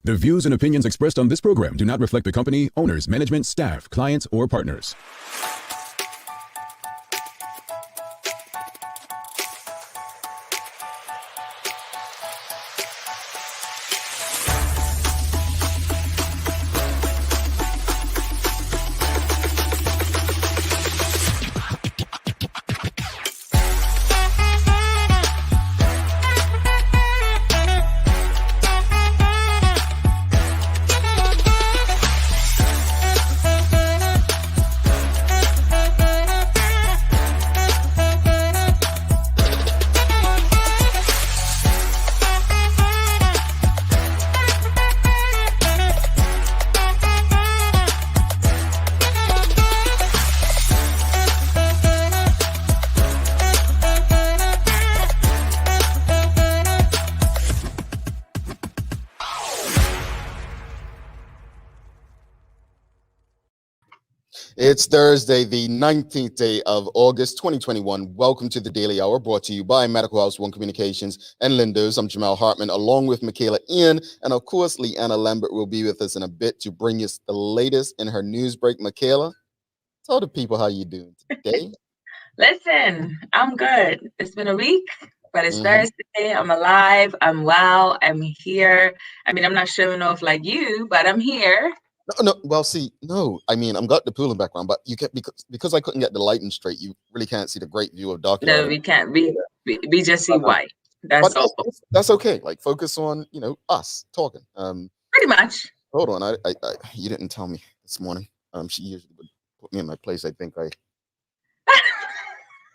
The views and opinions expressed on this program do not reflect the company, owners, management, staff, clients, or partners. It's Thursday, the 19th day of August, 2021. Welcome to the Daily Hour, brought to you by Medical House One Communications and Lindos. I'm Jamal Hartman, along with Michaela Ian, and of course, Leanna Lambert will be with us in a bit to bring us the latest in her news break. Michaela, tell the people how you doing today. Listen, I'm good. It's been a week, but it's Thursday. I'm alive. I'm well. I'm here. I mean, I'm not showing off like you, but I'm here. No. Well, see, no. I mean, I'm got the pool in background, but you can't because I couldn't get the lighting straight. You really can't see the great view of Dockyard. No, we can't. We just see white. That's all. That's okay. Like, focus on us talking. Pretty much. Hold on. I you didn't tell me this morning. She usually would put me in my place. I think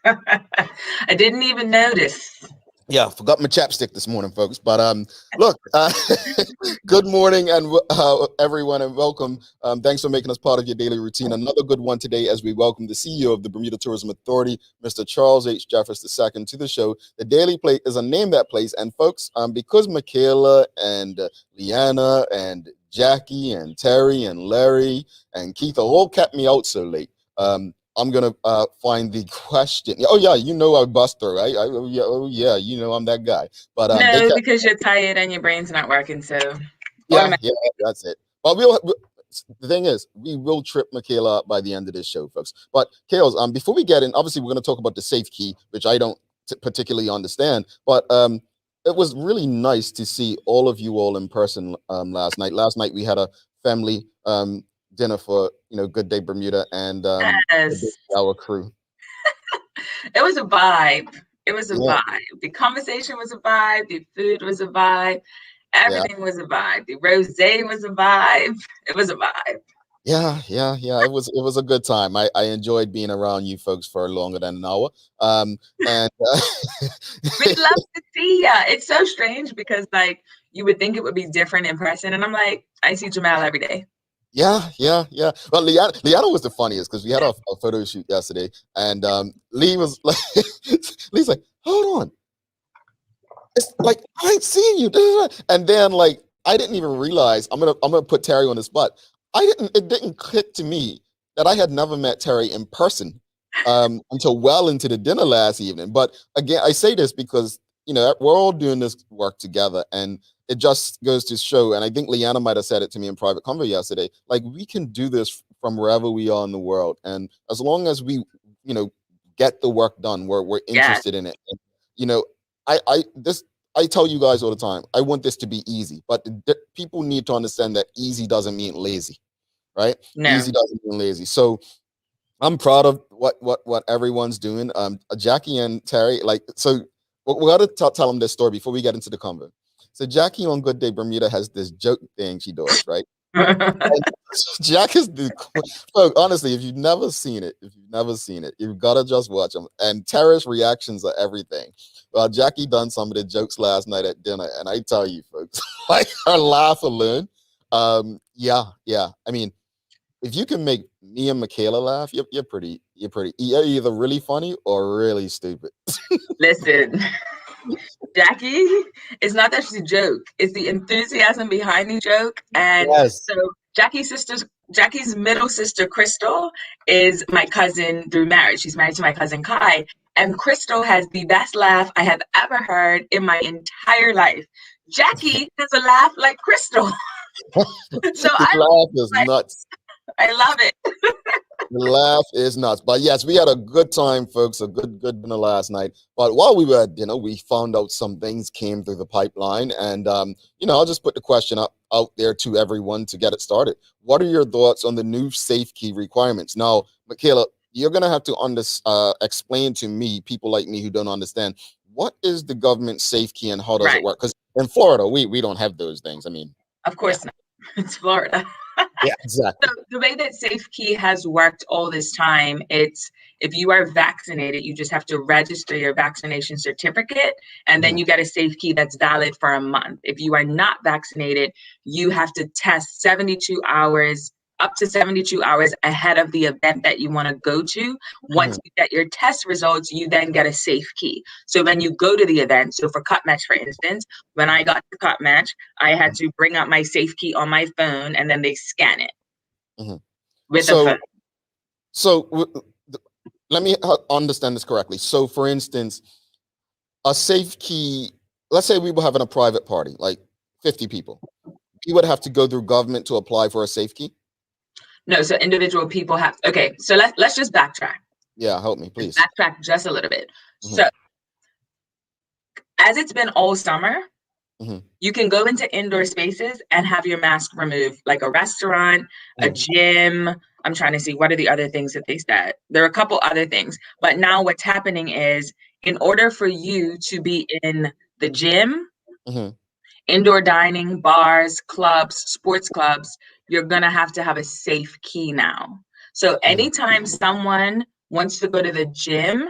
I didn't even notice. Yeah, forgot my chapstick this morning, folks. But look, good morning, and everyone, and welcome. Thanks for making us part of your daily routine. Another good one today, as we welcome the CEO of the Bermuda Tourism Authority, Mr. Charles H. Jeffers II, to the show. The Daily Plate is a name that place, and folks, because Michaela and Leanna and Jackie and Terry and Larry and Keith all kept me out so late. I'm gonna find the question. Oh yeah, I bust through. Right? I'm that guy. But no, because you're tired and your brain's not working. So yeah, that's it. But the thing is, we will trip Michaela up by the end of this show, folks. But Chaos, before we get in, obviously we're gonna talk about the safe key, which I don't particularly understand. But it was really nice to see all of you all in person last night. Last night we had a family dinner for Good Day Bermuda and our crew. It was a vibe. It was a vibe. The conversation was a vibe. The food was a vibe. Everything was a vibe. The rosé was a vibe. It was a vibe. Yeah. It was a good time. I enjoyed being around you folks for longer than an hour. And we'd love to see ya. It's so strange because you would think it would be different in person, and I'm like, I see Jamal every day. Yeah. Well, Liana was the funniest because we had a photo shoot yesterday, and Lee was like, Lee's like, hold on, it's like I ain't seeing you, and then I didn't even realize I'm gonna put Terry on the spot. It didn't click to me that I had never met Terry in person until well into the dinner last evening. But again, I say this because we're all doing this work together, and it just goes to show, and I think Leanna might have said it to me in private convo yesterday, we can do this from wherever we are in the world. And as long as we, get the work done, we're interested in it. And, I tell you guys all the time, I want this to be easy, but people need to understand that easy doesn't mean lazy, right? No. Easy doesn't mean lazy. So I'm proud of what everyone's doing. Jackie and Terry, so we got to tell them this story before we get into the convo. So Jackie on Good Day Bermuda has this joke thing she does, right? Jack is honestly, if you've never seen it, you've got to just watch them. And Tara's reactions are everything. Well, Jackie done some of the jokes last night at dinner, and I tell you, folks, her laugh alone. Yeah. I mean, if you can make me and Michaela laugh, you're either really funny or really stupid. Listen. Jackie, it's not that she's a joke. It's the enthusiasm behind the joke. And so Jackie's middle sister, Crystal, is my cousin through marriage. She's married to my cousin, Kai. And Crystal has the best laugh I have ever heard in my entire life. Jackie has a laugh like Crystal. So The laugh is nuts. I love it. The laugh is nuts. But yes, we had a good time, folks, a good dinner last night. But while we were at dinner, we found out some things came through the pipeline. And, I'll just put the question out there to everyone to get it started. What are your thoughts on the new safe key requirements? Now, Michaela, you're going to have to explain to me, people like me who don't understand, what is the government safe key and how does it work? Because in Florida, we don't have those things. I mean, of course not. It's Florida. Yeah, exactly. So the way that SafeKey has worked all this time, it's if you are vaccinated, you just have to register your vaccination certificate, and then you get a SafeKey that's valid for a month. If you are not vaccinated, you have to test 72 hours, up to 72 hours ahead of the event that you want to go to. Once you get your test results, you then get a SafeKey. So when you go to the event, so for Cut Match, for instance, when I got to Cut Match, I had to bring up my SafeKey on my phone, and then they scan it with a phone. So let me understand this correctly. So for instance, a safe key, let's say we were having a private party, like 50 people. You would have to go through government to apply for a safe key? No, so individual people have, okay, so let's just backtrack. Yeah, help me, please. Backtrack just a little bit. So as it's been all summer, you can go into indoor spaces and have your mask removed, like a restaurant, a gym. I'm trying to see, what are the other things that they said? There are a couple other things. But now what's happening is, in order for you to be in the gym, indoor dining, bars, clubs, sports clubs, you're going to have a safe key now. So anytime someone wants to go to the gym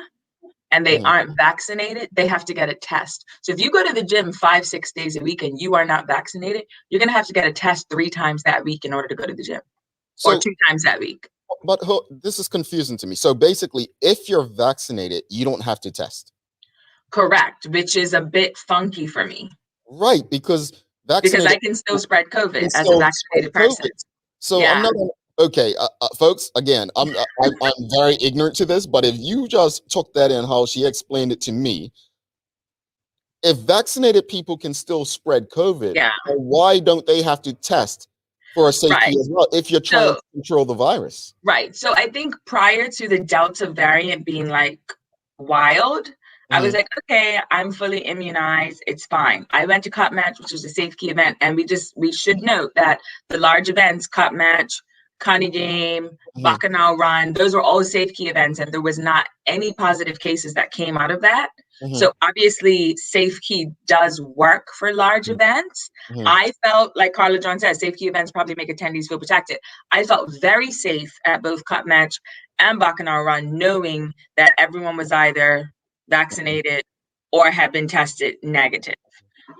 and they aren't vaccinated, they have to get a test. So if you go to the gym 5-6 days a week and you are not vaccinated, you're going to have to get a test 3 times that week in order to go to the gym, or 2 times that week. But this is confusing to me. So basically, if you're vaccinated, you don't have to test. Correct, which is a bit funky for me. Right, because I can still spread COVID as a vaccinated person. So yeah. I'm not okay, folks. Again, I'm very ignorant to this, but if you just took that in how she explained it to me, if vaccinated people can still spread COVID, then why don't they have to test for a safety as well if you're trying to control the virus? Right. So I think prior to the Delta variant being like wild, I was like, okay, I'm fully immunized. It's fine. I went to Cut Match, which was a safe key event. And we should note that the large events, Cut Match, Connie Game, Bacchanal Run, those were all safe key events. And there was not any positive cases that came out of that. So obviously safe key does work for large events. I felt, like Carla John said, safe key events probably make attendees feel protected. I felt very safe at both Cut Match and Bacchanal Run, knowing that everyone was either vaccinated or had been tested negative.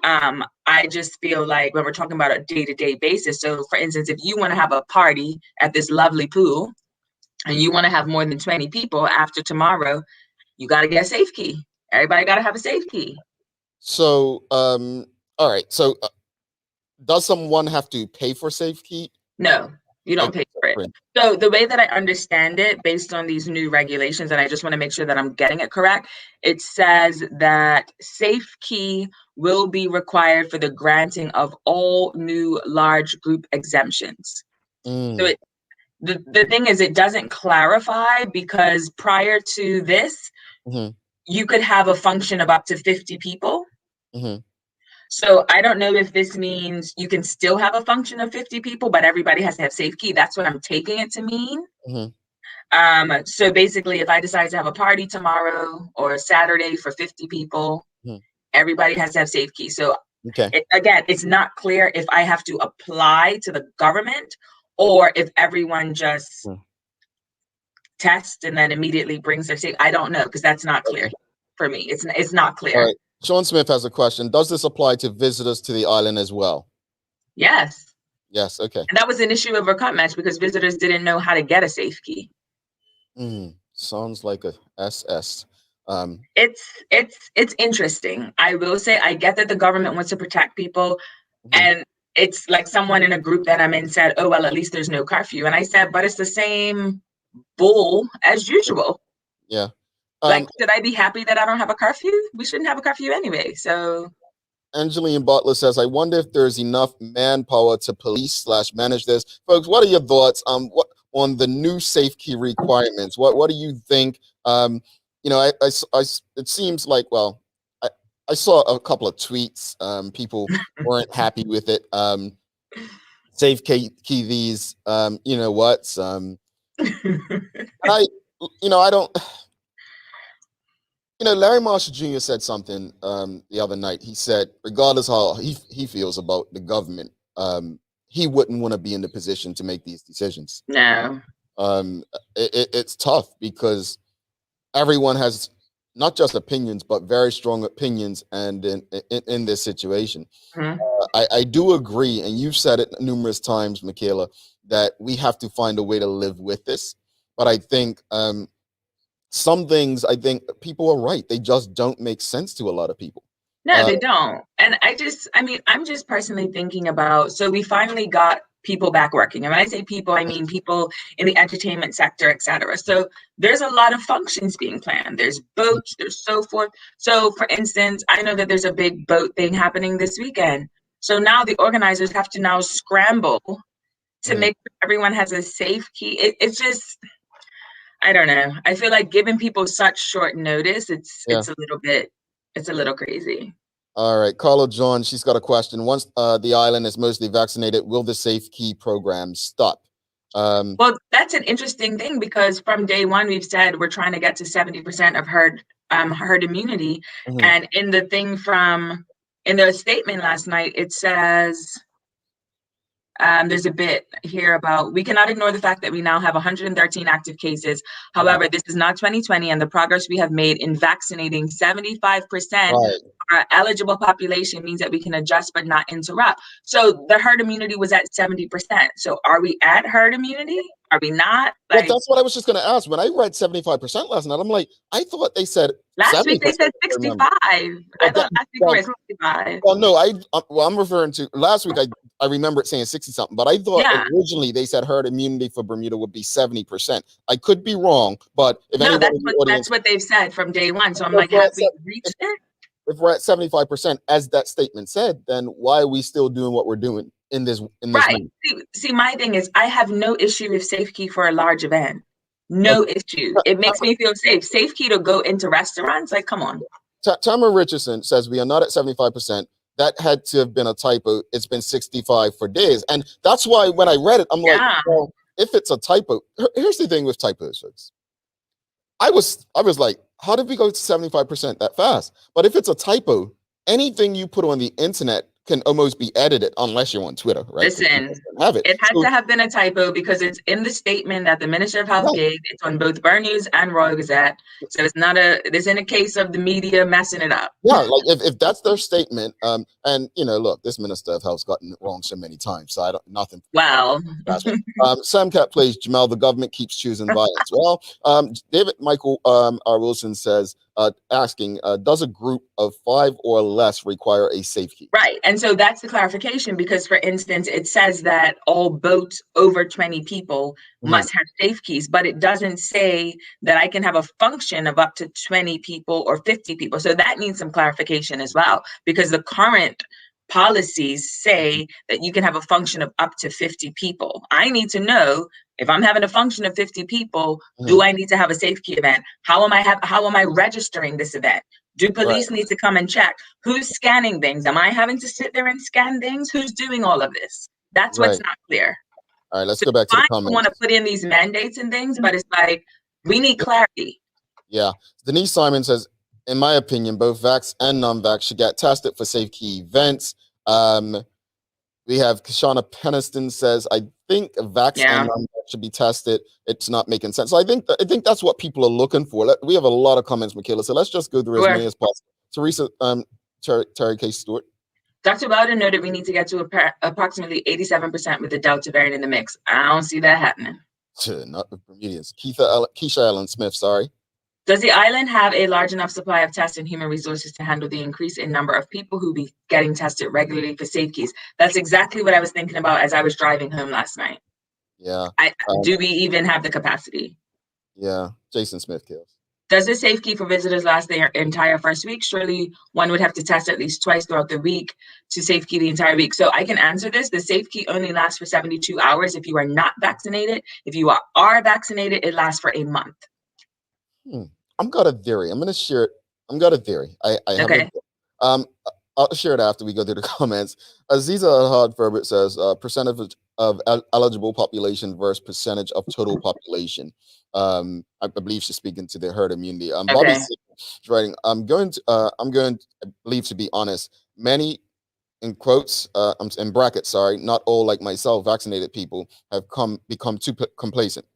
I just feel like when we're talking about a day-to-day basis, so for instance, if you want to have a party at this lovely pool and you want to have more than 20 people after tomorrow, you got to get a safe key. Everybody got to have a safe key. So, all right. So does someone have to pay for safe key? No, you don't pay for it. So the way that I understand it, based on these new regulations, and I just want to make sure that I'm getting it correct, it says that safe key will be required for the granting of all new large group exemptions. So the thing is, it doesn't clarify, because prior to this, you could have a function of up to 50 people. So I don't know if this means you can still have a function of 50 people, but everybody has to have safe key. That's what I'm taking it to mean. So basically, if I decide to have a party tomorrow or Saturday for 50 people, everybody has to have safe key. So again, it's not clear if I have to apply to the government or if everyone just tests and then immediately brings their safe. I don't know, because that's not clear for me. It's not clear. All right. Sean Smith has a question. Does this apply to visitors to the island as well? Yes. Yes. Okay. And that was an issue of our Cut Match, because visitors didn't know how to get a safe key. Sounds like a SS. It's interesting. I will say, I get that the government wants to protect people, and it's like someone in a group that I'm in said, oh, well, at least there's no curfew. And I said, but it's the same bull as usual. Yeah. Like, should I be happy that I don't have a curfew? We shouldn't have a curfew anyway. So Angeline Butler says, I wonder if there's enough manpower to police/manage this. Folks, what are your thoughts on the new safe key requirements? What do you think? You know, it seems like, well, I saw a couple of tweets. People weren't happy with it. Safe key these, you know what? I don't. You know, Larry Marshall Jr. said something the other night. He said, regardless how he feels about the government, he wouldn't want to be in the position to make these decisions. No. It's tough because everyone has not just opinions, but very strong opinions, and in this situation. Mm-hmm. I do agree, and you've said it numerous times, Michaela, that we have to find a way to live with this. But I think some things, I think people are right. They just don't make sense to a lot of people. No, they don't. And I'm just personally thinking about, so we finally got people back working. And when I say people, I mean people in the entertainment sector, et cetera. So there's a lot of functions being planned. There's boats, there's so forth. So for instance, I know that there's a big boat thing happening this weekend. So now the organizers have to now scramble to make sure everyone has a safe key. It's just, I don't know. I feel like giving people such short notice, it's a little crazy. All right, Carla John, she's got a question. Once the island is mostly vaccinated, will the safe key program stop? Well, that's an interesting thing because from day one, we've said we're trying to get to 70% of herd immunity. Mm-hmm. And in the statement last night, it says, there's a bit here about, we cannot ignore the fact that we now have 113 active cases. However, this is not 2020, and the progress we have made in vaccinating 75% of our eligible population means that we can adjust but not interrupt. So the herd immunity was at 70%. So are we at herd immunity? Are we not? Well, that's what I was just going to ask. When I read 75% last night, I'm like, I thought they said last week they said 65. I thought last week we were 65. Well, no, I'm referring to last week. I remember it saying 60 something, but I thought originally they said herd immunity for Bermuda would be 70%. I could be wrong, but if that's what they've said from day one. So I'm like, have we reached it? If we're at 75%, as that statement said, then why are we still doing what we're doing in this? Right. See, my thing is, I have no issue with safe key for a large event. No issue. It makes me feel safe. Safe key to go into restaurants. Like, come on. Tamara Richardson says we are not at 75%. That had to have been a typo. It's been 65 for days. And that's why when I read it, I'm like, well, if it's a typo, here's the thing with typos, folks. I was like, how did we go to 75% that fast? But if it's a typo, anything you put on the internet can almost be edited unless you're on Twitter, right? Listen, it had to have been a typo because it's in the statement that the Minister of Health gave. It's on both Burn News and Royal Gazette. So it's in a case of the media messing it up. Yeah, like if that's their statement, and look, this Minister of Health's gotten it wrong so many times, so I don't nothing. Well, Sam Cat plays Jamal. The government keeps choosing violence. Well, David Michael R. Wilson says, asking, does a group of 5 or less require a safe key? Right. And so that's the clarification, because, for instance, it says that all boats over 20 people must have safe keys, but it doesn't say that I can have a function of up to 20 people or 50 people. So that needs some clarification as well, because the current policies say that you can have a function of up to 50 people. I need to know, if I'm having a function of 50 people, do I need to have a safe key event? How am I registering this event? Do police need to come and check? Who's scanning things? Am I having to sit there and scan things? Who's doing all of this? That's what's not clear. All right, let's go back to the comments. I want to put in these mandates and things, but it's like, we need clarity. Yeah. Denise Simon says, in my opinion, both vax and non-vax should get tested for safe key events. We have Kashana Peniston says, I think vax and non-vax should be tested. It's not making sense. So I think that's what people are looking for. We have a lot of comments, Michaela. So let's just go through as many as possible. Teresa, Terry K. Stewart. Dr. Bowden noted we need to get to approximately 87% with the Delta variant in the mix. I don't see that happening. Not with Bermudians. Keisha Allen Smith, sorry. Does the island have a large enough supply of tests and human resources to handle the increase in number of people who be getting tested regularly for safe keys? That's exactly what I was thinking about as I was driving home last night. Yeah. Do we even have the capacity? Yeah. Jason Smith kills. Does the safe key for visitors last their entire first week? Surely one would have to test at least twice throughout the week to safe key the entire week. So I can answer this. The safe key only lasts for 72 hours if you are not vaccinated. If you are vaccinated, it lasts for a month. I've got a theory. I'm going to share it. I've got a theory. I have Okay. I'll share it after we go through the comments. Aziza Al-Had says percentage of eligible population versus percentage of total population. I believe she's speaking to the herd immunity. Bobby's writing, I'm going to, I believe, to be honest, many, in quotes, in brackets, sorry, not all like myself, vaccinated people have become too complacent.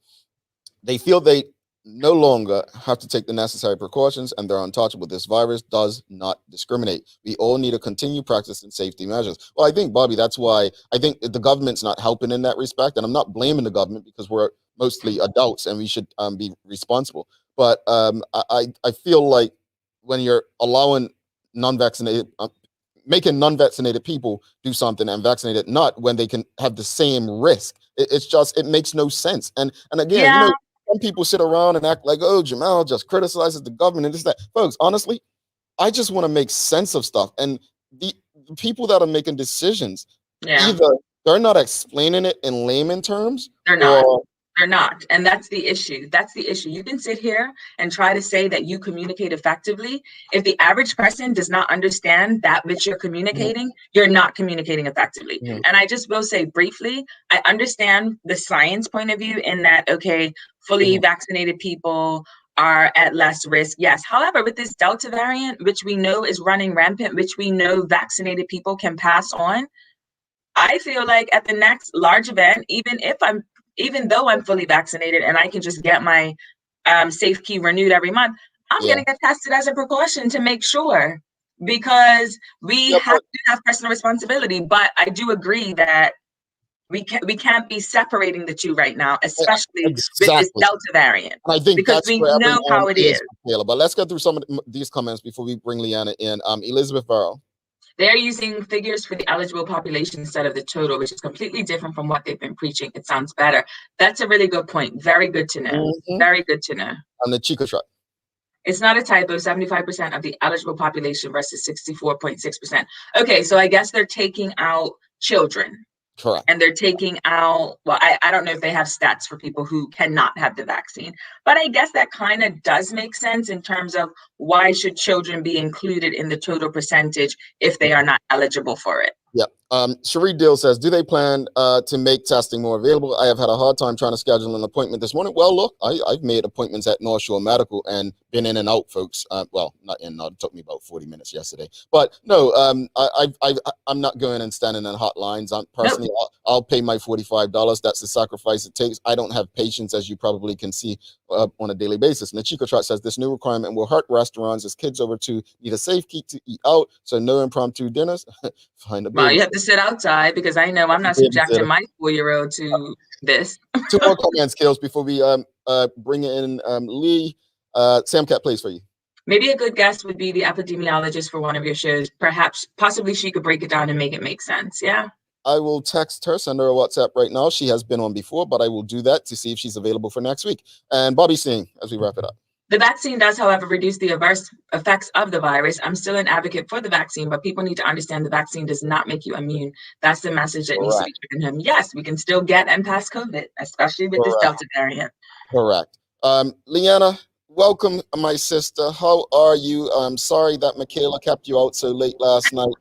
They feel they no longer have to take the necessary precautions and they're untouchable. This virus does not discriminate. We all need to continue practicing safety measures. Well, I think, Bobby, that's why I think the government's not helping in that respect. And I'm not blaming the government because we're mostly adults and we should be responsible. But I feel like when you're allowing non-vaccinated, making non-vaccinated people do something and vaccinated not, when they can have the same risk, it makes no sense. And again, you know, some people sit around and act like, oh, Jamal just criticizes the government and this, that. Folks, honestly, I just want to make sense of stuff. And the people that are making decisions, either they're not explaining it in layman terms, They're not. And that's the issue. That's the issue. You can sit here and try to say that you communicate effectively. If the average person does not understand that which you're communicating, you're not communicating effectively. And I just will say briefly, I understand the science point of view in that, okay, fully vaccinated people are at less risk. Yes. However, with this Delta variant, which we know is running rampant, which we know vaccinated people can pass on, I feel like at the next large event, even though I'm fully vaccinated and I can just get my safe key renewed every month, I'm going to get tested as a precaution to make sure, because we have to have personal responsibility. But I do agree that we can't be separating the two right now, especially with this Delta variant. And I think because we know how it is. But let's go through some of these comments before we bring Leanna in. Elizabeth Farrell. They're using figures for the eligible population instead of the total, which is completely different from what they've been preaching. It sounds better. That's a really good point. Very good to know. Very good to know. On the Chico truck. It's not a typo, 75% of the eligible population versus 64.6%. Okay, so I guess they're taking out children. Correct. And they're taking out, well, I don't know if they have stats for people who cannot have the vaccine, but I guess that kind of does make sense in terms of why should children be included in the total percentage if they are not eligible for it? Yep. Cherie Dill says, do they plan to make testing more available? I have had a hard time trying to schedule an appointment this morning. Well, look, I've made appointments at North Shore Medical and been in and out, folks. Well, not in and out. It took me about 40 minutes yesterday. But no, I'm not going and standing in hot lines. Personally, I'll pay my $45. That's the sacrifice it takes. I don't have patience, as you probably can see on a daily basis. And the Chico Trot says, this new requirement will hurt restaurants as kids over 2 need a safe key to eat out. So no impromptu dinners. Find a well, you have to sit outside, because I know I'm not subjecting my 4-year-old to this. 2 more comments, Kills, before we bring in Lee. Sam Cat plays for you. Maybe a good guest would be the epidemiologist for one of your shows. Possibly she could break it down and make it make sense. Yeah. I will text her, send her a WhatsApp right now. She has been on before, but I will do that to see if she's available for next week. And Bobby Singh, as we wrap it up. The vaccine does, however, reduce the adverse effects of the virus. I'm still an advocate for the vaccine, but people need to understand the vaccine does not make you immune. That's the message that needs to be given him. Yes, we can still get and pass COVID, especially with this Delta variant. Correct. Leanna, welcome, my sister. How are you? I'm sorry that Michaela kept you out so late last night.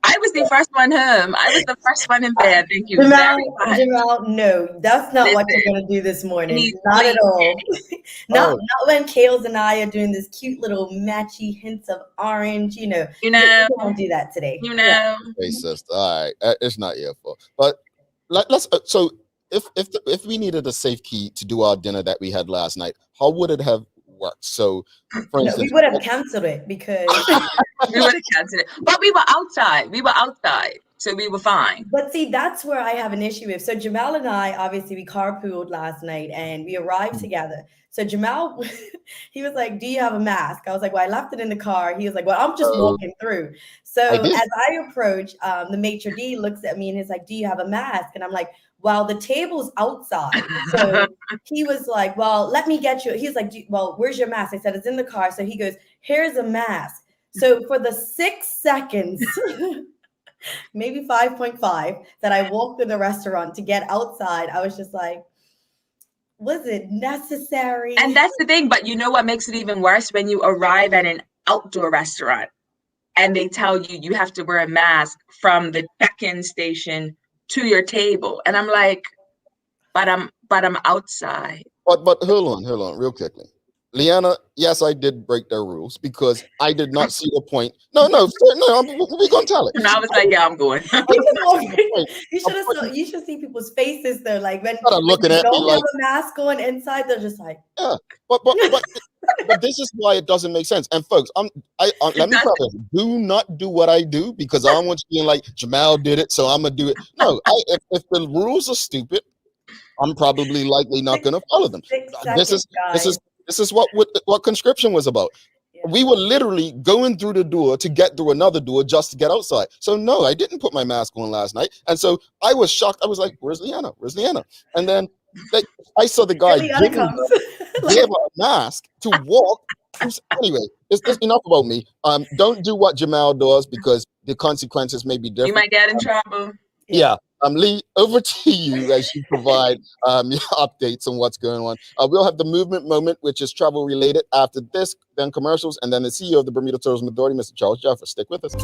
I was the first one home. I was the first one in bed. Thank you Jamal, no, that's not what you're going to do this morning. Not at all. Not when Kales and I are doing this cute little matchy hints of orange. You don't do that today. Hey, sister. All right, it's not your fault. But let's. So if we needed a safe key to do our dinner that we had last night, how would it have worked? So, for instance, we would have canceled it because we would have canceled it. But we were outside. So we were fine. But see, that's where I have an issue with. So Jamal and I, obviously, we carpooled last night and we arrived together. So Jamal, he was like, do you have a mask? I was like, well, I left it in the car. He was like, well, I'm just walking through. So as I approach, the maitre d' looks at me and is like, do you have a mask? And I'm like, while the table's outside. So he was like, well, let me get you. He's like, well, where's your mask? I said, it's in the car. So he goes, here's a mask. So for the 6 seconds, maybe 5.5 that I walked in the restaurant to get outside, I was just like, was it necessary? And that's the thing. But you know what makes it even worse? When you arrive at an outdoor restaurant and they tell you you have to wear a mask from the check-in station to your table. And I'm like, but I'm outside. But hold on, real quickly. Leanna, yes, I did break their rules because I did not see the point. No, we're gonna tell it. And I was like, yeah, I'm going. You should see people's faces though. Like when looking they at me don't like have a mask on inside, they're just like, yeah. But this is why it doesn't make sense. And folks, let me preface: do not do what I do because I don't want you being like Jamal did it, so I'm gonna do it. No, if the rules are stupid, I'm probably likely not gonna follow them. This is what conscription was about. Yeah. We were literally going through the door to get through another door just to get outside. So no, I didn't put my mask on last night. And so I was shocked. I was like, where's Leanna? Where's Leanna? And then I saw the guy give her a mask to walk. Anyway, it's enough about me. Don't do what Jamal does because the consequences may be different. You might get in trouble. Yeah. Lee, over to you as you provide your updates on what's going on. We'll have the movement moment, which is travel related after this, then commercials, and then the CEO of the Bermuda Tourism Authority, Mr. Charles Jeffers. Stick with us.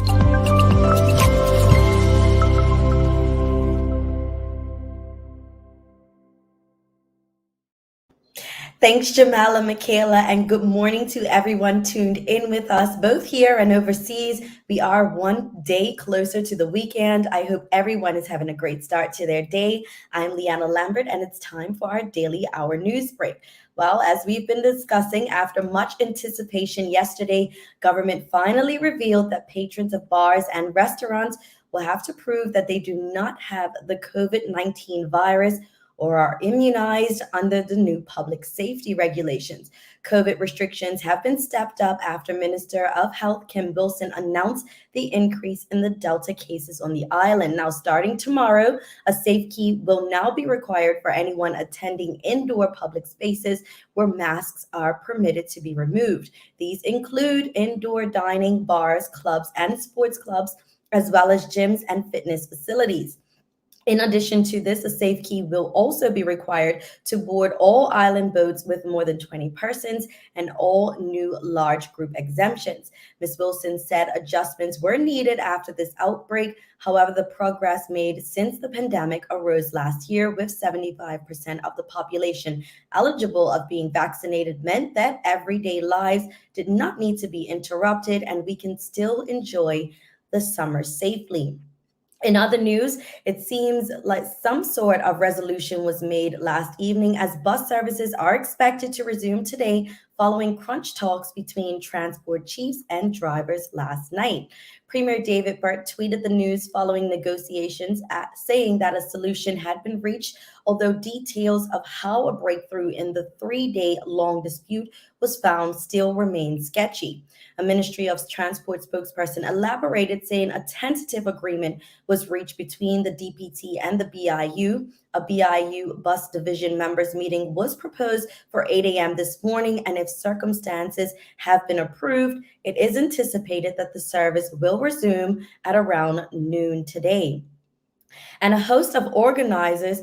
Thanks, Jamal and Michaela, and good morning to everyone tuned in with us, both here and overseas. We are one day closer to the weekend. I hope everyone is having a great start to their day. I'm Leanna Lambert, and it's time for our daily hour news break. Well, as we've been discussing, after much anticipation yesterday, government finally revealed that patrons of bars and restaurants will have to prove that they do not have the COVID-19 virus or are immunized under the new public safety regulations. COVID restrictions have been stepped up after Minister of Health Kim Wilson announced the increase in the Delta cases on the island. Now, starting tomorrow, a safe key will now be required for anyone attending indoor public spaces where masks are permitted to be removed. These include indoor dining, bars, clubs, and sports clubs, as well as gyms and fitness facilities. In addition to this, a safe key will also be required to board all island boats with more than 20 persons and all new large group exemptions. Ms. Wilson said adjustments were needed after this outbreak. However, the progress made since the pandemic arose last year, with 75% of the population eligible of being vaccinated, meant that everyday lives did not need to be interrupted and we can still enjoy the summer safely. In other news, it seems like some sort of resolution was made last evening as bus services are expected to resume today following crunch talks between transport chiefs and drivers last night. Premier David Burt tweeted the news following negotiations saying that a solution had been reached, although details of how a breakthrough in the 3-day-long dispute was found still remain sketchy. A Ministry of Transport spokesperson elaborated, saying a tentative agreement was reached between the DPT and the BIU. A BIU bus division members meeting was proposed for 8 a.m. this morning, and if circumstances have been approved, it is anticipated that the service will resume at around noon today. And a host of organizations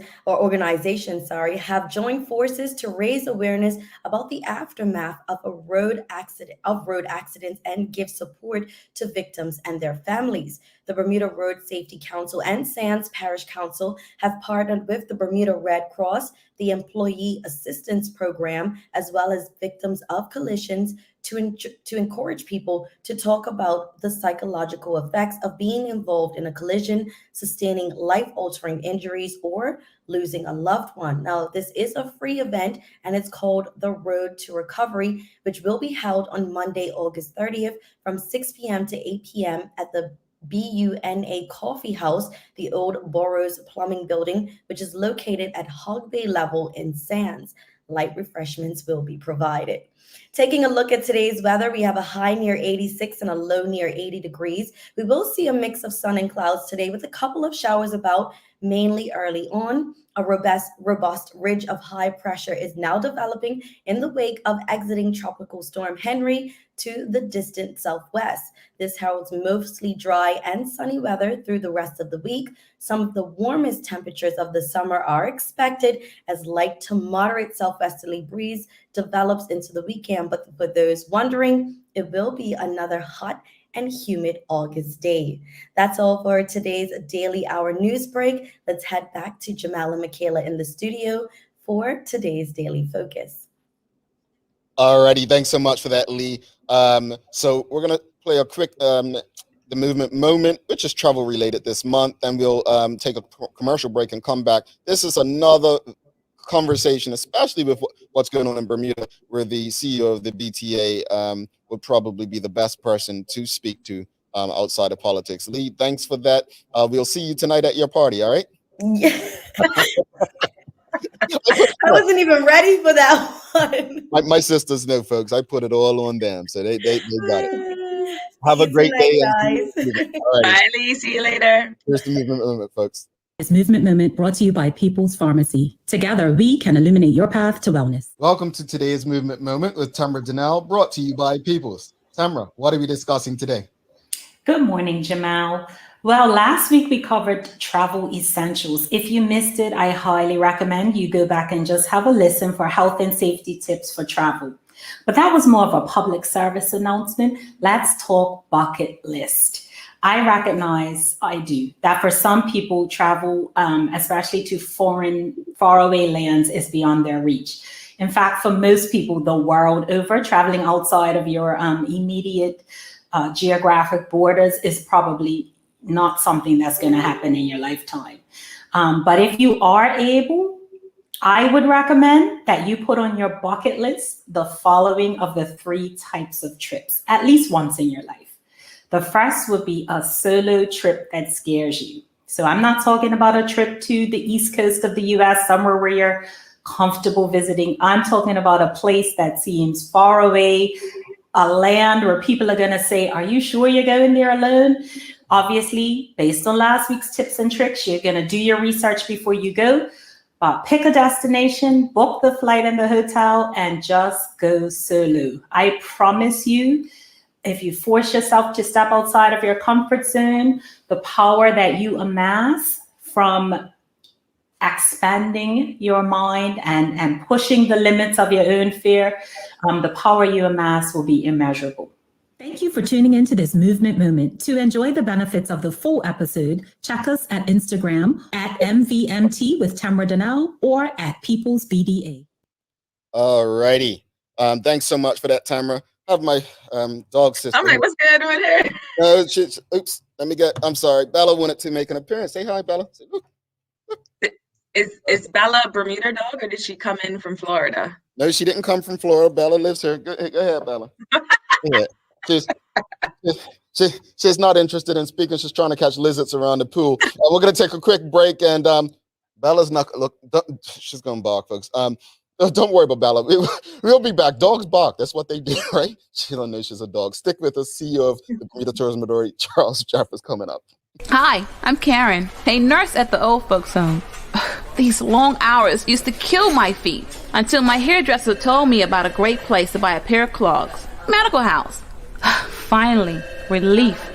have joined forces to raise awareness about the aftermath of road accidents and give support to victims and their families. The Bermuda Road Safety Council and Sands Parish Council have partnered with the Bermuda Red Cross, the Employee Assistance Program, as well as victims of collisions to encourage people to talk about the psychological effects of being involved in a collision, sustaining life-altering injuries, or losing a loved one. Now, this is a free event, and it's called The Road to Recovery, which will be held on Monday, August 30th from 6 p.m. to 8 p.m. at the BUNA Coffee House, the old Burroughs Plumbing Building, which is located at Hog Bay level in Sands. Light refreshments will be provided. Taking a look at today's weather, we have a high near 86 and a low near 80 degrees. We will see a mix of sun and clouds today with a couple of showers about mainly early on. A robust ridge of high pressure is now developing in the wake of exiting Tropical Storm Henry to the distant southwest. This heralds mostly dry and sunny weather through the rest of the week. Some of the warmest temperatures of the summer are expected as light to moderate southwesterly breeze develops into the weekend. But for those wondering, it will be another hot and humid August day. That's all for today's Daily Hour news break. Let's head back to Jamal and Michaela in the studio for today's Daily Focus. Alrighty, thanks so much for that, Lee. So we're gonna play a quick the movement moment, which is travel related this month, and we'll take a commercial break and come back. This is another conversation, especially with what's going on in Bermuda, where the CEO of the BTA would probably be the best person to speak to outside of politics. Lee, thanks for that. We'll see you tonight at your party, all right? Yeah. I wasn't even ready for that one. My sisters know, folks. I put it all on them, so they got it. Have a great day, guys. Bye, Lee. See you later. Here's the movement moment, folks. This movement moment brought to you by People's Pharmacy. Together, we can illuminate your path to wellness. Welcome to today's movement moment with Tamra Donnell, brought to you by People's. Tamra, what are we discussing today? Good morning, Jamal. Well, last week we covered travel essentials. If you missed it, I highly recommend you go back and just have a listen for health and safety tips for travel. But that was more of a public service announcement. Let's talk bucket list. I recognize, I do, that for some people, travel, especially to foreign, faraway lands, is beyond their reach. In fact, for most people the world over, traveling outside of your immediate geographic borders is probably not something that's going to happen in your lifetime. But if you are able, I would recommend that you put on your bucket list the following of the 3 types of trips, at least once in your life. The first would be a solo trip that scares you. So I'm not talking about a trip to the East Coast of the US, somewhere where you're comfortable visiting. I'm talking about a place that seems far away, a land where people are going to say, are you sure you're going there alone? Obviously, based on last week's tips and tricks, you're going to do your research before you go. But pick a destination, book the flight and the hotel, and just go solo. I promise you, if you force yourself to step outside of your comfort zone, the power that you amass from expanding your mind and pushing the limits of your own fear, the power you amass will be immeasurable. Thank you for tuning into this movement moment. To enjoy the benefits of the full episode, check us at Instagram at MVMT with Tamra Donnell or at People's BDA. All righty. Thanks so much for that, Tamra. I have my dog sister. I'm like, what's going on here? Oops. I'm sorry. Bella wanted to make an appearance. Say hi, Bella. Say, look. Is Bella a Bermuda dog, or did she come in from Florida? No, she didn't come from Florida. Bella lives here. Go ahead, Bella. Go ahead. She's not interested in speaking. She's trying to catch lizards around the pool. We're going to take a quick break, and Bella's not, she's going to bark, folks. Don't worry about Bella. We'll be back. Dogs bark. That's what they do, right? She don't know she's a dog. Stick with us. CEO of the Bermuda Tourism Authority, Charles Jeffers, coming up. Hi, I'm Karen, a nurse at the old folks home. These long hours used to kill my feet until my hairdresser told me about a great place to buy a pair of clogs. Medical House. Finally, relief.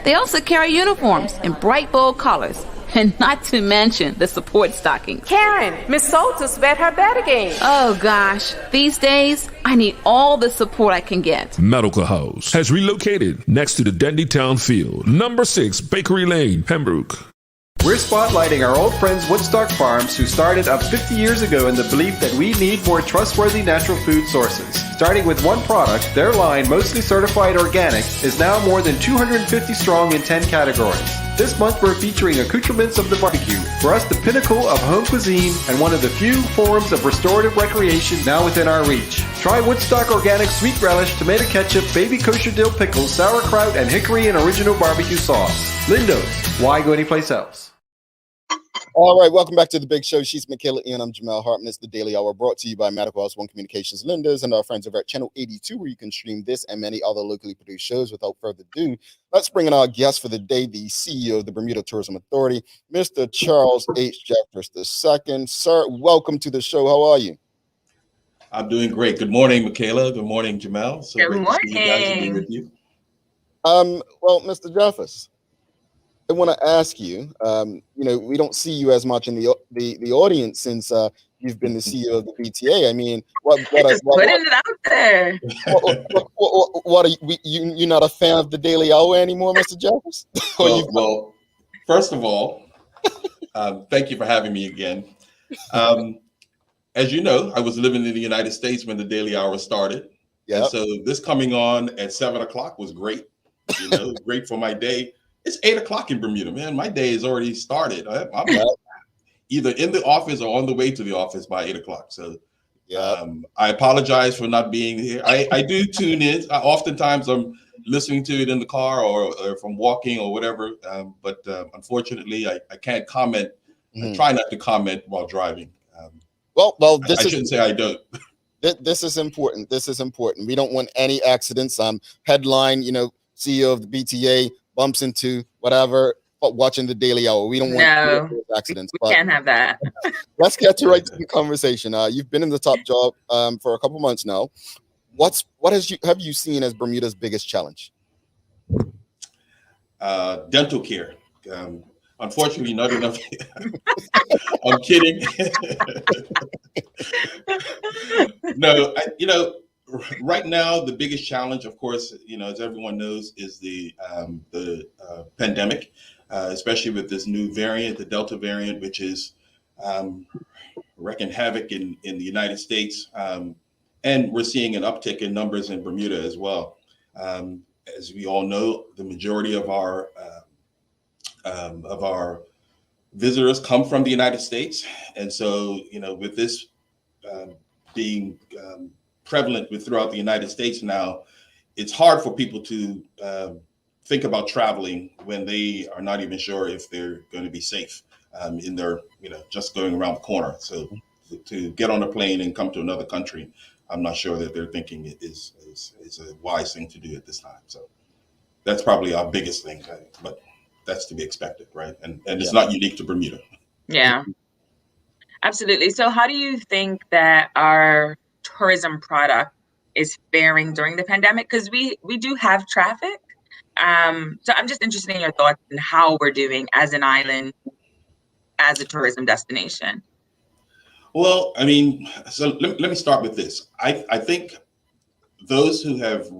They also carry uniforms in bright, bold colors. And not to mention the support stockings. Karen, Miss Soltis bet her bet again. Oh gosh, these days, I need all the support I can get. Medical House has relocated next to the Dendy Town Field, number 6 Bakery Lane, Pembroke. We're spotlighting our old friends Woodstock Farms, who started up 50 years ago in the belief that we need more trustworthy natural food sources. Starting with one product, their line, mostly certified organic, is now more than 250 strong in 10 categories. This month we're featuring accoutrements of the barbecue, for us the pinnacle of home cuisine and one of the few forms of restorative recreation now within our reach. Try Woodstock Organic Sweet Relish, Tomato Ketchup, Baby Kosher Dill Pickles, Sauerkraut, and Hickory and Original Barbecue Sauce. Lindo's, why go anyplace else? All right, welcome back to the big show. She's Michaela Ian. I'm Jamal Hartman. It's the Daily Hour brought to you by Medical House One Communications Lenders and our friends over at Channel 82, where you can stream this and many other locally produced shows. Without further ado, let's bring in our guest for the day, the CEO of the Bermuda Tourism Authority, Mr. Charles H. Jeffers II. Sir, welcome to the show. How are you? I'm doing great. Good morning, Michaela. Good morning, Jamal. So Good great to see you guys and be with you. Well, Mr. Jeffers, I want to ask you, we don't see you as much in the audience since you've been the CEO of the BTA. I mean, just putting it out there. What are you're not a fan of the Daily Hour anymore, Mr. Jeffers? Well, first of all, thank you for having me again. As you know, I was living in the United States when the Daily Hour started. Yeah. So this coming on at 7 o'clock was great. Great for my day. It's 8 o'clock in Bermuda, man. My day has already started. I'm either in the office or on the way to the office by 8 o'clock. So I apologize for not being here. I do tune in. Oftentimes I'm listening to it in the car or if I'm walking or whatever. But unfortunately, I can't comment. I try not to comment while driving. Well, I shouldn't say I don't. This is important. This is important. We don't want any accidents. Headline, CEO of the BTA bumps into whatever, but watching the Daily Hour. We don't want accidents. We can't have that. Let's get right to the conversation. You've been in the top job for a couple months now. What have you seen as Bermuda's biggest challenge? Dental care. Unfortunately, not enough. I'm kidding. No, right now the biggest challenge, of course, as everyone knows, is the pandemic, especially with this new variant, the Delta variant, which is wreaking havoc in the United States, and we're seeing an uptick in numbers in Bermuda as well. As we all know, the majority of our visitors come from the United States. And so, with this being prevalent throughout the United States now, it's hard for people to think about traveling when they are not even sure if they're going to be safe in their, just going around the corner. So to get on a plane and come to another country, I'm not sure that they're thinking it is a wise thing to do at this time. So that's probably our biggest thing, but that's to be expected, right? And it's not unique to Bermuda. Yeah, absolutely. So how do you think that our tourism product is faring during the pandemic? Because we do have traffic. So I'm just interested in your thoughts on how we're doing as an island, as a tourism destination. Well, I mean, so let me start with this. I think those who have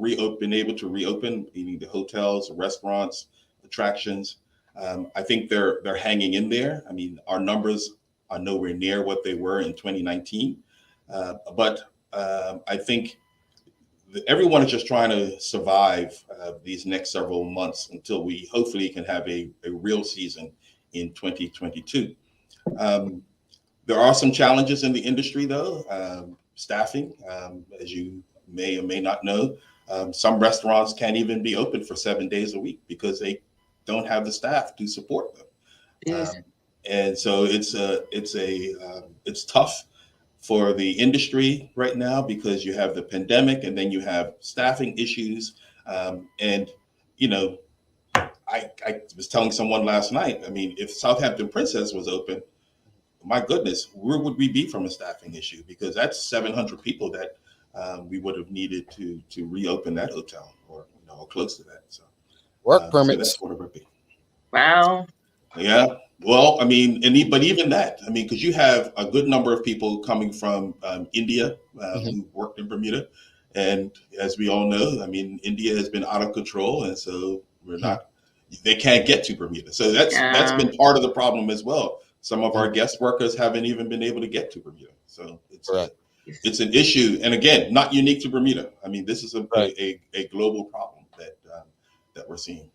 been able to reopen, meaning the hotels, restaurants, attractions, I think they're hanging in there. I mean, our numbers are nowhere near what they were in 2019, but I think everyone is just trying to survive these next several months until we hopefully can have a real season in 2022. There are some challenges in the industry, though. Staffing, as you may or may not know, some restaurants can't even be open for 7 days a week because they don't have the staff to support them. Yes. And so it's tough for the industry right now because you have the pandemic and then you have staffing issues. And I was telling someone last night, I mean, if Southampton Princess was open, my goodness, where would we be from a staffing issue? Because that's 700 people that we would have needed to reopen that hotel or close to that. So work permits. So that's what it would be. Wow. Yeah. Well, I mean, but even that, I mean, because you have a good number of people coming from India who worked in Bermuda. And as we all know, I mean, India has been out of control. And so they can't get to Bermuda. So that's been part of the problem as well. Some of our guest workers haven't even been able to get to Bermuda. So it's an issue. And again, not unique to Bermuda. I mean, this is a global problem that we're seeing.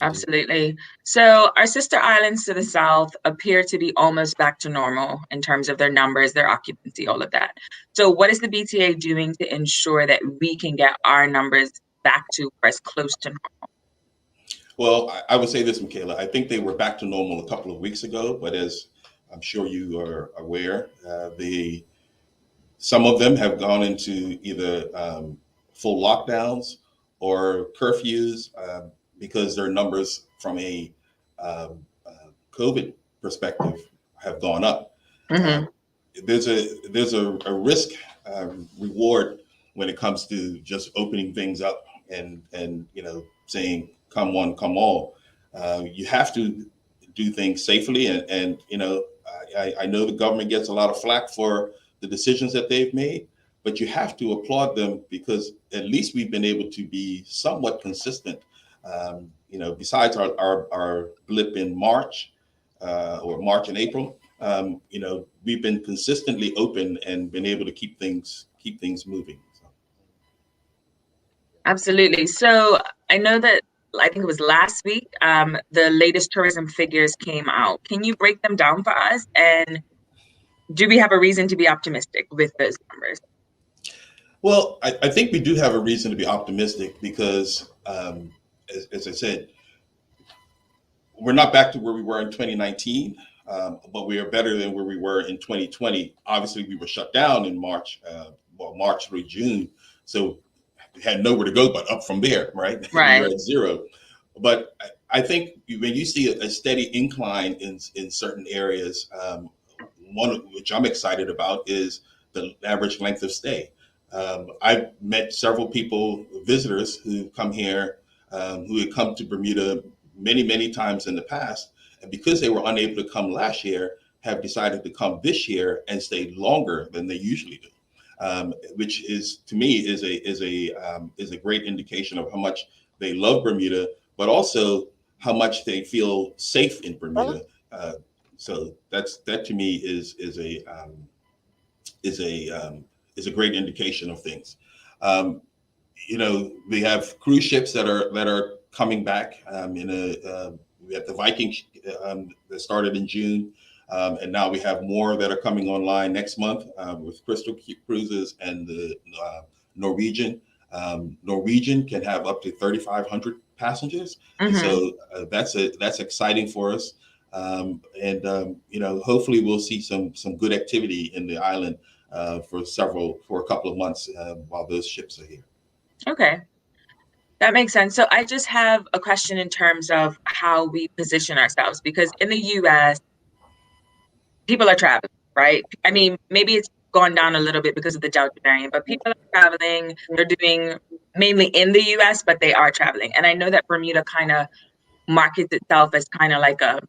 Absolutely. So our sister islands to the south appear to be almost back to normal in terms of their numbers, their occupancy, all of that. So what is the BTA doing to ensure that we can get our numbers back to or as close to normal? Well, I would say this, Michaela. I think they were back to normal a couple of weeks ago, but as I'm sure you are aware. Some of them have gone into either full lockdowns or curfews because their numbers from a COVID perspective have gone up. Mm-hmm. There's a risk reward when it comes to just opening things up and saying come one, come all. You have to do things safely, and I know the government gets a lot of flack for the decisions that they've made, but you have to applaud them because at least we've been able to be somewhat consistent. Besides our blip in March or March and April, we've been consistently open and been able to keep things moving. So. Absolutely. So I know that I think it was last week, the latest tourism figures came out. Can you break them down for us? And do we have a reason to be optimistic with those numbers? Well, I think we do have a reason to be optimistic because, as I said, we're not back to where we were in 2019, but we are better than where we were in 2020. Obviously, we were shut down in March through June. So we had nowhere to go but up from there, right? Right. We were at zero. But I think when you see a steady incline in certain areas, one of which I'm excited about is the average length of stay. I've met several people, visitors who come here, who had come to Bermuda many times in the past, and because they were unable to come last year, have decided to come this year and stay longer than they usually do, which is to me is a great indication of how much they love Bermuda, but also how much they feel safe in Bermuda. So that to me is a great indication of things. We have cruise ships that are coming back. We had the Viking that started in June, and now we have more that are coming online next month with Crystal Cruises and the Norwegian. Norwegian can have up to 3,500 passengers, and so that's exciting for us. Hopefully we'll see some good activity in the island for a couple of months while those ships are here. Okay, that makes sense. So I just have a question in terms of how we position ourselves, because in the US, people are traveling, right? I mean, maybe it's gone down a little bit because of the Delta variant, but people are traveling. They're doing mainly in the US, but they are traveling. And I know that Bermuda kind of markets itself as kind of like a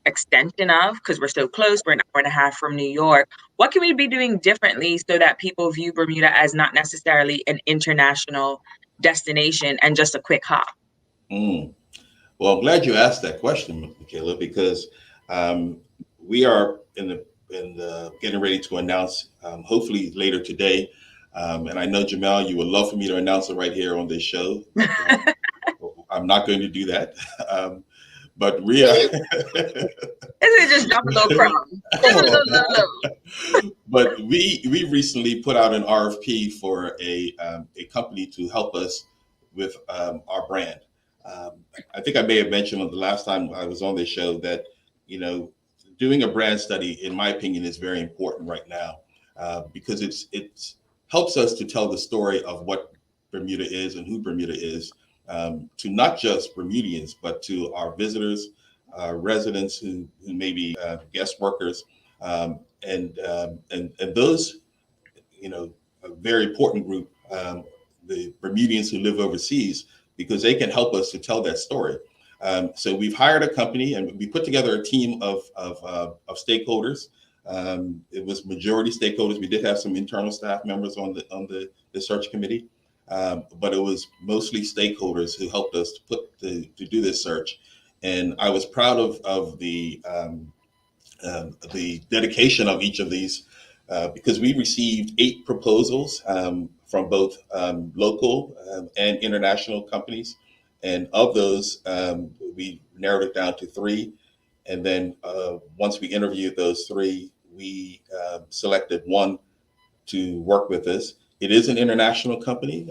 extension of, because we're so close, we're an hour and a half from New York. What can we be doing differently so that people view Bermuda as not necessarily an international destination and just a quick hop? Well, I'm glad you asked that question, Michaela, because we are in the getting ready to announce, hopefully later today. And I know, Jamal, you would love for me to announce it right here on this show. But, I'm not going to do that. But we are. Isn't just drop a little crumb? But we recently put out an RFP for a company to help us with our brand. I think I may have mentioned the last time I was on this show that doing a brand study, in my opinion, is very important right now because it helps us to tell the story of what Bermuda is and who Bermuda is. To not just Bermudians, but to our visitors, residents who may be guest workers, and those, a very important group, the Bermudians who live overseas, because they can help us to tell that story. So we've hired a company and we put together a team of stakeholders. It was majority stakeholders. We did have some internal staff members on the search committee. But it was mostly stakeholders who helped us to do this search, and I was proud of the dedication of each of these because we received 8 proposals from both local and international companies, and of those we narrowed it down to 3, and then once we interviewed those 3, we selected one to work with us. It is an international company,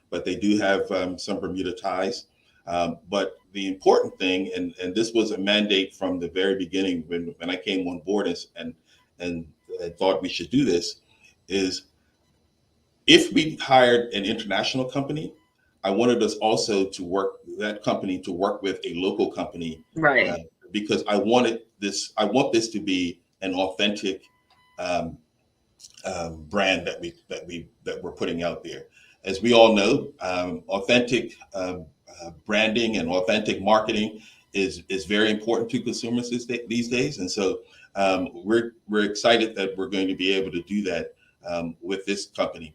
but they do have some Bermuda ties. But the important thing, and this was a mandate from the very beginning when I came on board and thought we should do this, is if we hired an international company, I wanted us also to work with a local company, right? Because I want this to be an authentic brand that we're putting out there. As we all know, authentic branding and authentic marketing is very important to consumers these days, and so we're excited that we're going to be able to do that with this company.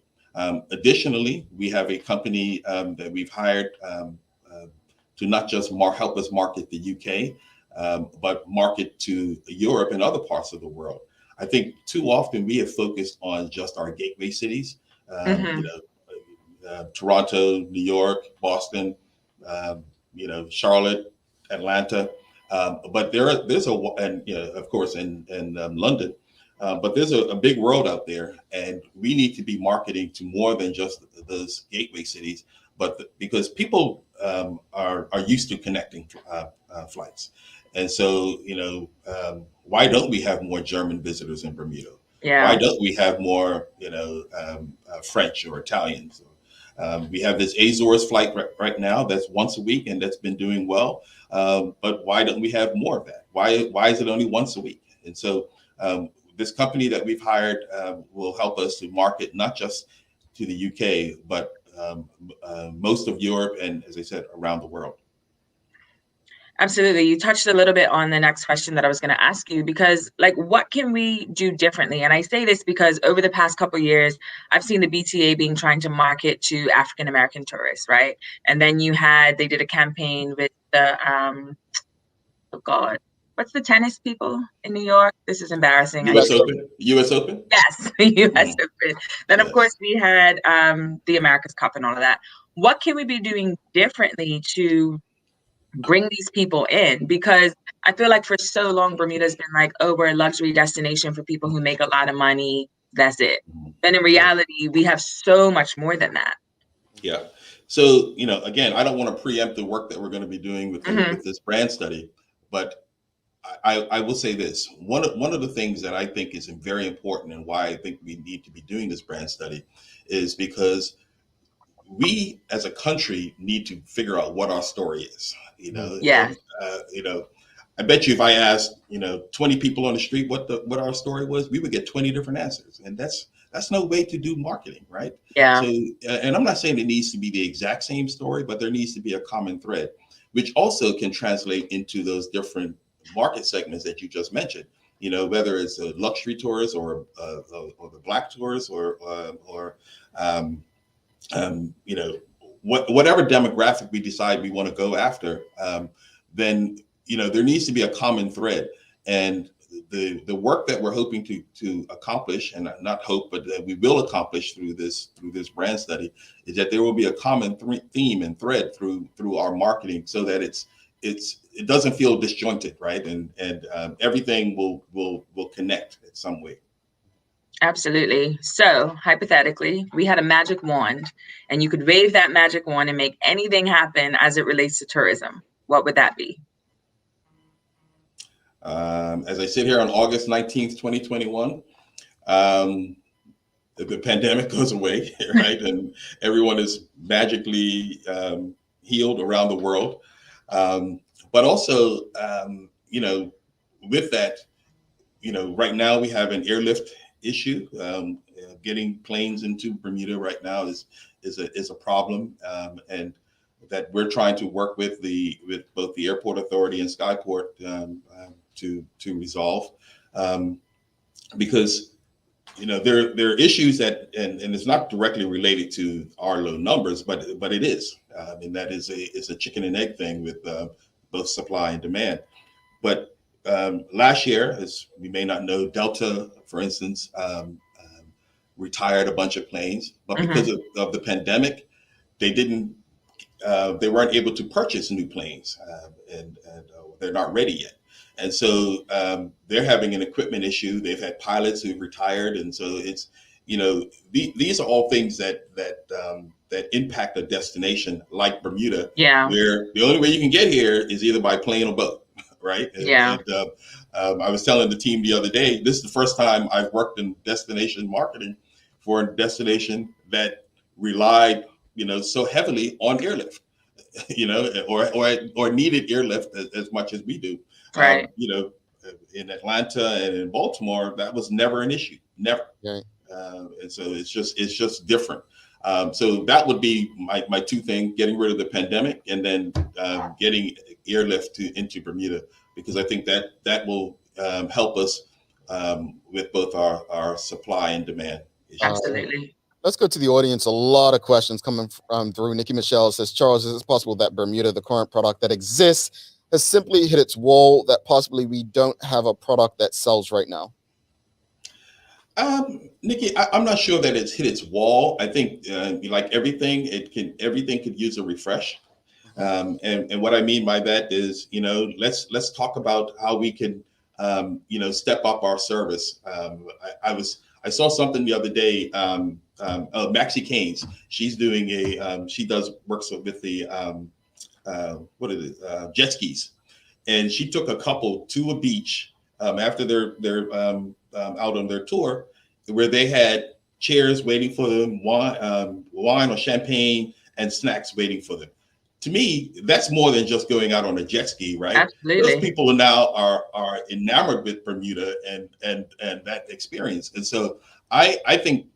Additionally, we have a company that we've hired to not just help us market the UK, but market to Europe and other parts of the world. I think too often we have focused on just our gateway cities, Toronto, New York, Boston, Charlotte, Atlanta, but there's of course in London. But there's a big world out there, and we need to be marketing to more than just those gateway cities. But because people are used to connecting flights, and so why don't we have more German visitors in Bermuda? Yeah. Why don't we have more French or Italians? We have this Azores flight right now that's once a week, and that's been doing well. But why don't we have more of that? Why is it only once a week? And so this company that we've hired will help us to market not just to the UK, but most of Europe and, as I said, around the world. Absolutely. You touched a little bit on the next question that I was going to ask you, because what can we do differently? And I say this because over the past couple of years, I've seen the BTA trying to market to African-American tourists, right? And then they did a campaign with the, oh God, what's the tennis people in New York? This is embarrassing. US Open? US Open? Yes, the US Open. Then, of course, we had the America's Cup and all of that. What can we be doing differently to bring these people in? Because I feel like for so long, Bermuda's been we're a luxury destination for people who make a lot of money. That's it. But in reality, we have so much more than that. Yeah. So, again, I don't want to preempt the work that we're going to be doing with this brand study, but I will say this. One of the things that I think is very important and why I think we need to be doing this brand study is because we as a country need to figure out what our story is. Yeah. I bet you if I asked 20 people on the street what our story was, we would get 20 different answers, and that's no way to do marketing, right? Yeah. So, and I'm not saying it needs to be the exact same story, but there needs to be a common thread, which also can translate into those different market segments that you just mentioned. Whether it's a luxury tourist or the Black tourist or whatever demographic we decide we want to go after, then there needs to be a common thread. And the work that we're hoping to accomplish, and not hope, but that we will accomplish through this brand study, is that there will be a common theme and thread through our marketing, so that it doesn't feel disjointed, right? And everything will connect in some way. Absolutely. So hypothetically, we had a magic wand, and you could wave that magic wand and make anything happen as it relates to tourism. What would that be? As I sit here on August 19th, 2021, the pandemic goes away, right? And everyone is magically healed around the world. But also, with that, right now we have an airlift issue. Getting planes into Bermuda right now is a problem, and that we're trying to work with both the airport authority and Skyport to resolve, because there are issues that and it's not directly related to our low numbers, but it is. And that is a chicken and egg thing with both supply and demand. But last year, as we may not know, Delta, for instance, retired a bunch of planes, but because of the pandemic, they weren't able to purchase new planes, and they're not ready yet. And so they're having an equipment issue. They've had pilots who've retired, and so these are all things that impact a destination like Bermuda, Yeah. where the only way you can get here is either by plane or boat, right? Yeah. I was telling the team the other day, this is the first time I've worked in destination marketing for a destination that relied, so heavily on airlift, or needed airlift as much as we do. Right. In Atlanta and in Baltimore, that was never an issue, never. Right. And so it's just different. So that would be my two things: getting rid of the pandemic, and then getting airlift into Bermuda, because I think that will help us with both our supply and demand issues. Absolutely. Let's go to the audience. A lot of questions coming through. Nikki Michelle says, Charles, is it possible that Bermuda, the current product that exists, has simply hit its wall, that possibly we don't have a product that sells right now? Nikki, I'm not sure that it's hit its wall. I think, like everything, everything could use a refresh. And what I mean by that is, let's talk about how we can, step up our service. I saw something the other day. Maxie Keynes, she's doing works with the jet skis, and she took a couple to a beach after they're out on their tour, where they had chairs waiting for them, wine or champagne and snacks waiting for them. To me, that's more than just going out on a jet ski, right? Absolutely. Those people now are enamored with Bermuda and that experience. And so I think,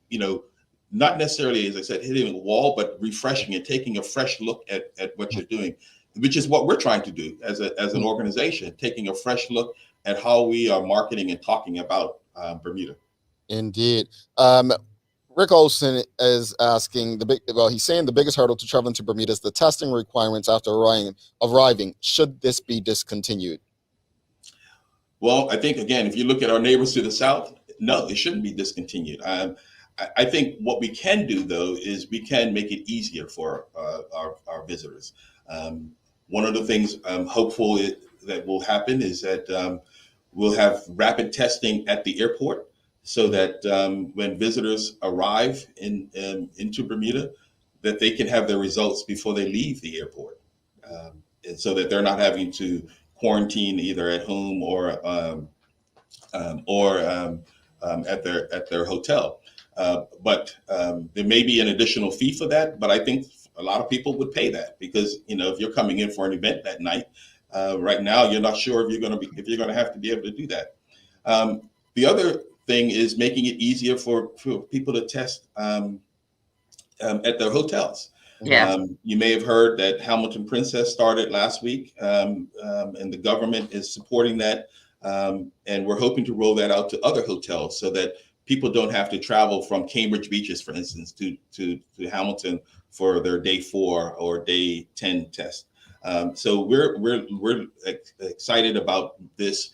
not necessarily, as I said, hitting a wall, but refreshing and taking a fresh look at what you're doing, which is what we're trying to do as an organization, taking a fresh look at how we are marketing and talking about Bermuda. Indeed. Rick Olson is asking he's saying the biggest hurdle to traveling to Bermuda is the testing requirements after arriving. Should this be discontinued? Well, I think, again, if you look at our neighbors to the south, no, it shouldn't be discontinued. I think what we can do, though, is we can make it easier for our visitors. One of the things I'm hopeful that will happen is that we'll have rapid testing at the airport, so that when visitors arrive into Bermuda, that they can have their results before they leave the airport, and so that they're not having to quarantine either at home or at their hotel. But there may be an additional fee for that, but I think a lot of people would pay that, because if you're coming in for an event that night, right now you're not sure if you're going to have to be able to do that. The other thing is making it easier for people to test at their hotels. Yeah. You may have heard that Hamilton Princess started last week, and the government is supporting that, and we're hoping to roll that out to other hotels, so that people don't have to travel from Cambridge Beaches, for instance, to Hamilton for their day 4 or day 10 test. So we're excited about this,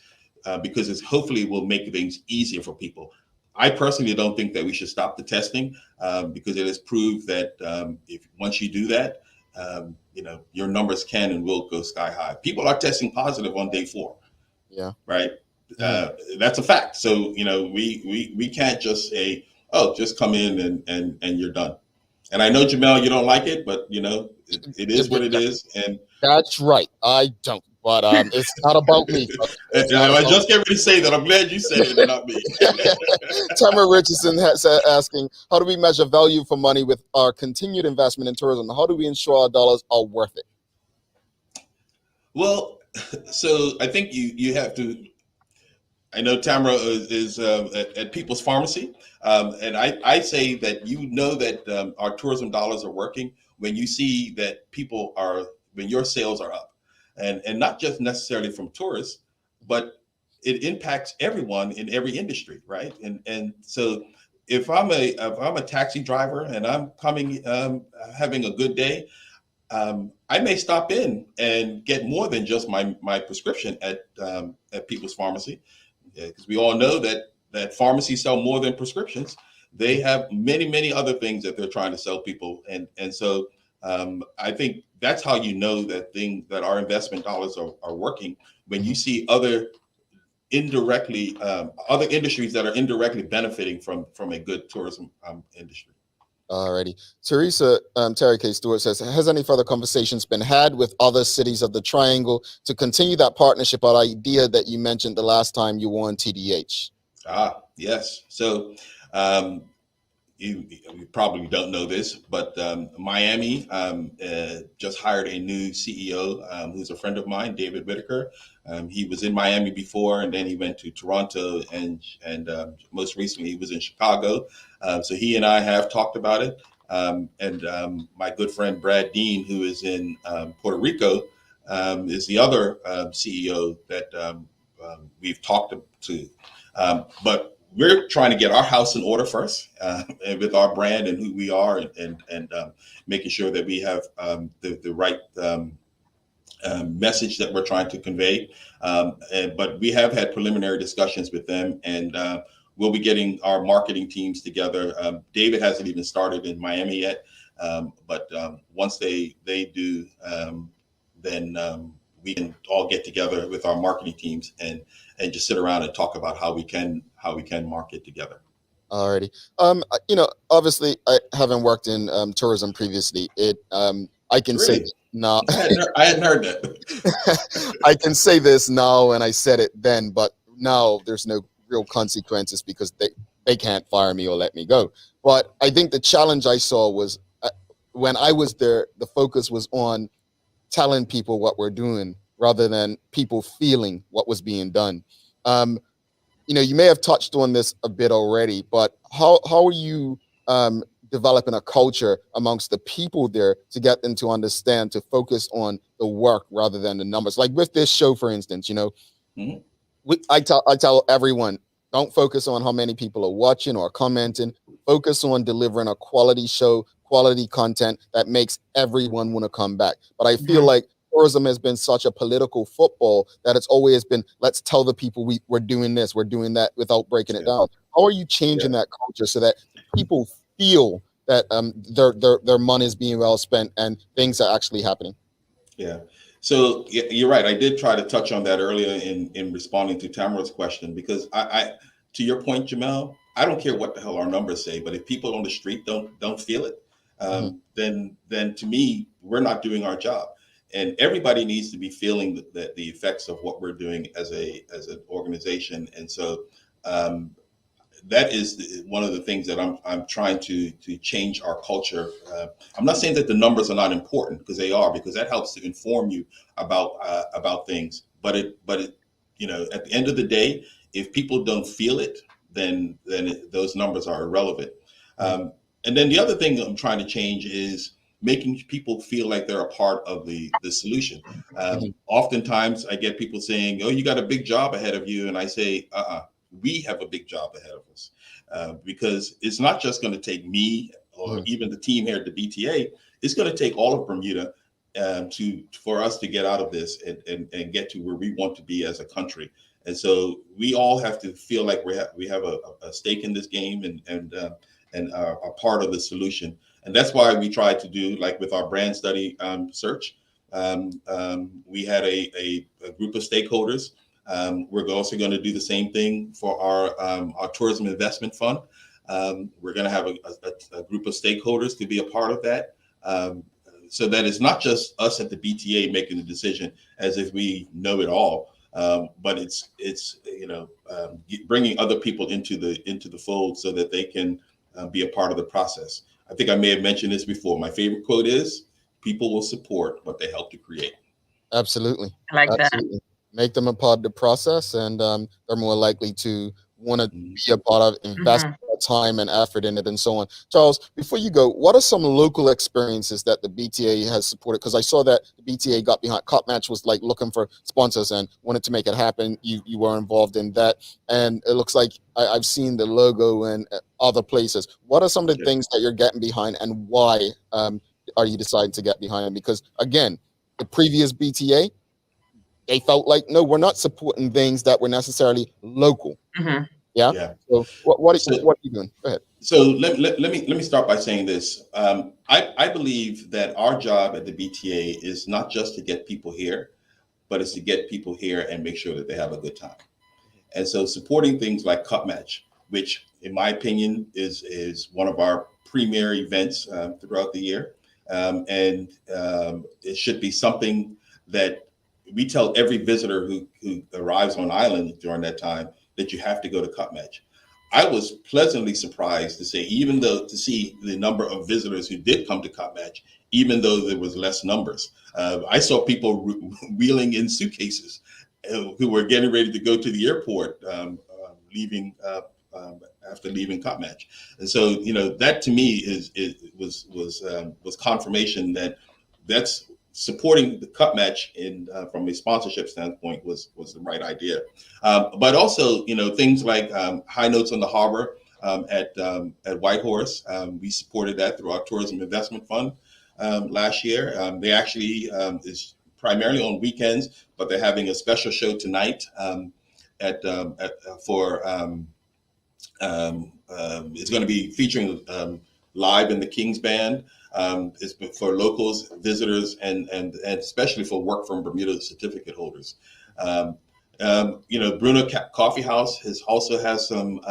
because it hopefully will make things easier for people. I personally don't think that we should stop the testing, because it has proved that if once you do that, your numbers can and will go sky high. People are testing positive on day 4. Yeah. Right. That's a fact. So we can't just say, oh, just come in and you're done. And I know, Jamel, you don't like it, but it is what it is. And that's right. I don't. But it's not about me. I just get ready to say that. I'm glad you said it and not me. Tamara Richardson asking, how do we measure value for money with our continued investment in tourism? How do we ensure our dollars are worth it? Well, so I think you have to. I know Tamara is at People's Pharmacy, and I say that that our tourism dollars are working when you see that when your sales are up. And not just necessarily from tourists, but it impacts everyone in every industry, right? And so if I'm a taxi driver and I'm coming having a good day, I may stop in and get more than just my prescription at People's Pharmacy, because we all know that pharmacies sell more than prescriptions. They have many other things that they're trying to sell people, and so I think that's how that our investment dollars are working, when you see other indirectly other industries that are indirectly benefiting from a good tourism industry. Alrighty. Teresa Terry K. Stewart says, has any further conversations been had with other cities of the Triangle to continue that partnership or idea that you mentioned the last time you were on TDH? Yes. So you probably don't know this, but Miami just hired a new CEO who's a friend of mine, David Whitaker. He was in Miami before, and then he went to Toronto, and most recently he was in Chicago. So he and I have talked about it. And my good friend Brad Dean, who is in Puerto Rico, is the other CEO that we've talked to. But we're trying to get our house in order first, and with our brand and who we are, and making sure that we have the right message that we're trying to convey. But we have had preliminary discussions with them, and we'll be getting our marketing teams together. David hasn't even started in Miami yet, but once they do, then we can all get together with our marketing teams and just sit around and talk about how we can market together. Alrighty. Obviously I haven't worked in tourism previously. I can say now. I hadn't heard that. I can say this now, and I said it then, but now there's no real consequences because they can't fire me or let me go. But I think the challenge I saw was when I was there, the focus was on telling people what we're doing rather than people feeling what was being done. You may have touched on this a bit already, but how are you developing a culture amongst the people there to get them to understand, to focus on the work rather than the numbers? Like with this show, for instance, Mm-hmm. I tell everyone, don't focus on how many people are watching or commenting. Focus on delivering a quality show, quality content that makes everyone want to come back. But I feel like tourism has been such a political football that it's always been, let's tell the people we're doing this, we're doing that, without breaking it down. How are you changing that culture so that people feel that their money is being well spent and things are actually happening? Yeah. So you're right. I did try to touch on that earlier in responding to Tamara's question, because I to your point, Jamel, I don't care what the hell our numbers say, but if people on the street don't feel it, then to me, we're not doing our job. And everybody needs to be feeling the effects of what we're doing as an organization. And so that is one of the things that I'm trying to change our culture. I'm not saying that the numbers are not important, because they are, because that helps to inform you about things. But at the end of the day, if people don't feel it, then those numbers are irrelevant. And then the other thing that I'm trying to change is making people feel like they're a part of the solution. Oftentimes I get people saying, "Oh, you got a big job ahead of you," and I say, we have a big job ahead of us, because it's not just going to take me or even the team here at the BTA. It's going to take all of Bermuda for us to get out of this and get to where we want to be as a country. And so we all have to feel like we have a stake in this game and are part of the solution. And that's why we tried to do, like with our brand study search, we had a group of stakeholders. We're also going to do the same thing for our tourism investment fund. We're going to have a group of stakeholders to be a part of that, so that it's not just us at the BTA making the decision as if we know it all, but it's bringing other people into the fold so that they can be a part of the process. I think I may have mentioned this before. My favorite quote is, "People will support what they help to create." Absolutely. I like Absolutely. Make them a part of the process, and they're more likely to want to be a part of, invest time and effort in it, and so on. Charles, before you go, what are some local experiences that the BTA has supported? Because I saw that the BTA got behind, Cop Match was like looking for sponsors and wanted to make it happen. You were involved in that, and it looks like I've seen the logo and other places. What are some of the things that you're getting behind, and why are you deciding to get behind them? Because again, the previous BTA, they felt like, no, we're not supporting things that were necessarily local. Yeah. So what are you doing? Go ahead. So let me start by saying this. I believe that our job at the BTA is not just to get people here, but it's to get people here and make sure that they have a good time. And so supporting things like Cup Match, which in my opinion is one of our premier events throughout the year. And it should be something that we tell every visitor who arrives on island during that time that you have to go to Cup Match. I was pleasantly surprised to see the number of visitors who did come to Cup Match, even though there was less numbers. I saw people wheeling in suitcases who were getting ready to go to the airport, leaving after leaving Cup Match. And so, that to me was confirmation that that's supporting the Cup Match from a sponsorship standpoint was the right idea. But also, things like High Notes on the Harbor at Whitehorse. We supported that through our Tourism Investment Fund last year. They actually is primarily on weekends, but they're having a special show tonight it's going to be featuring live in the King's Band. It's for locals, visitors, and especially for work from Bermuda certificate holders. Bruno Coffee House also has some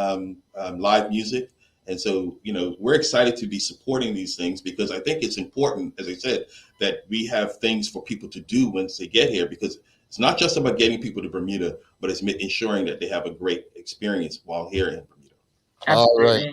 live music. And so, we're excited to be supporting these things because I think it's important, as I said, that we have things for people to do once they get here, because it's not just about getting people to Bermuda, but it's ensuring that they have a great experience while here in Bermuda. Absolutely. All right.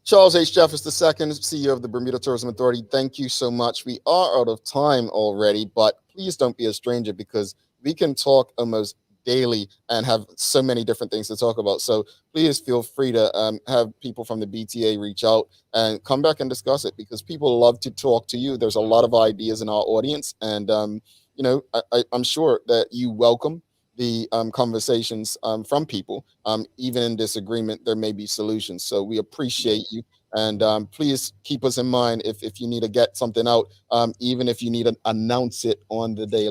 Charles H. Jeffers II, CEO of the Bermuda Tourism Authority, thank you so much. We are out of time already, but please don't be a stranger because we can talk almost daily and have so many different things to talk about. So please feel free to have people from the BTA reach out and come back and discuss it because people love to talk to you. There's a lot of ideas in our audience, and I'm sure that you welcome the conversations from people. Even in disagreement, there may be solutions. So we appreciate you. And please keep us in mind if you need to get something out, even if you need to announce it on the daily.